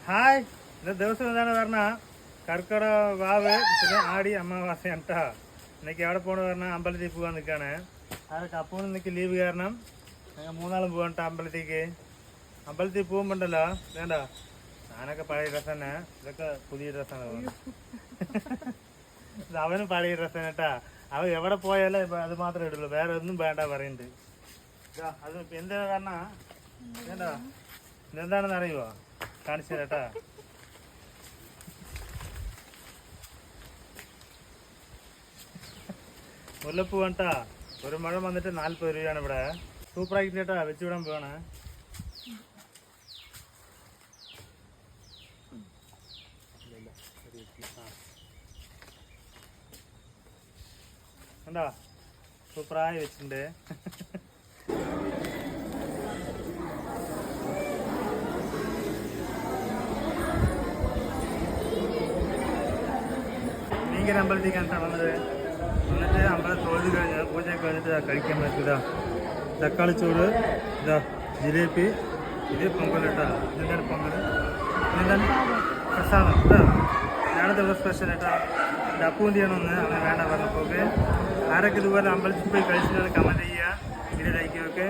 Hi ഇന്നത്തെ ദിവസം എന്താണ് പറഞ്ഞാൽ കർക്കിടക വാവ് പിന്നെ ആടി അമാവാസയാണ് കേട്ടോ. ഇന്നേക്ക് എവിടെ പോകണമെന്ന് പറഞ്ഞാൽ അമ്പലത്തിൽ പോകാൻ നിൽക്കുകയാണ്. അതൊക്കെ അപ്പോൾ ഇന്നേക്ക് ലീവ് കാരണം ഞങ്ങൾ മൂന്നാളും പോകാൻ കേട്ടോ അമ്പലത്തേക്ക്. അമ്പലത്തിൽ പോകുമ്പോണ്ടല്ലോ വേണ്ട ഞാനൊക്കെ പഴയ ഡ്രസ്സ് തന്നെ, ഇതൊക്കെ പുതിയ ഡ്രസ്സാണ് ഇത് അവനും പഴയ ഡ്രസ്സാണ് കേട്ടാ. അവൻ എവിടെ പോയാലും ഇപ്പം അത് മാത്രമേ ഇടുള്ളൂ, വേറെ ഒന്നും വേണ്ട പറയുന്നുണ്ട്. അത് എന്തിനാ പറഞ്ഞാ വേണ്ട ഇതെന്താണെന്ന് അറിയുമോ? കാണിച്ചു തരാട്ടാ. മുല്ലപ്പൂ വേണ്ടാ. ഒരു മഴ വന്നിട്ട് 40 രൂപയാണ് ഇവിടെ. സൂപ്പറായിട്ട് കേട്ടാ, വെച്ചുവിടാൻ പോവാണ്. കണ്ടാ സൂപ്പറായി വെച്ചിട്ടുണ്ട്. ഭയങ്കര അമ്പലത്തേക്കാണ് വന്നത്. എന്നിട്ട് അമ്പലം തൊഴുത് കഴിഞ്ഞ് പൂജയൊക്കെ വന്നിട്ട് കഴിക്കാൻ പറ്റില്ല. തക്കാളി ചോറ്, ഇതാ ജിലേബി, ഇത് പൊങ്കലിട്ടാ. ഇതെന്താണ് പൊങ്കൽ? ഇതെന്താണ് പ്രസാദം ഇതാ. ഞാനത് ഇവിടെ സ്പെഷ്യൽ കേട്ടാ. ഇത് അപ്പൂന്തി ചെയ്യണമെന്ന് അങ്ങനെ വേണ്ട പറഞ്ഞപ്പോൾ. ആരൊക്കെ ഇതുപോലെ അമ്പലത്തിൽ പോയി കഴിച്ചിട്ടാണ് കമൻറ്റ് ചെയ്യുക, ഇത് ലൈക്ക് ഒക്കെ.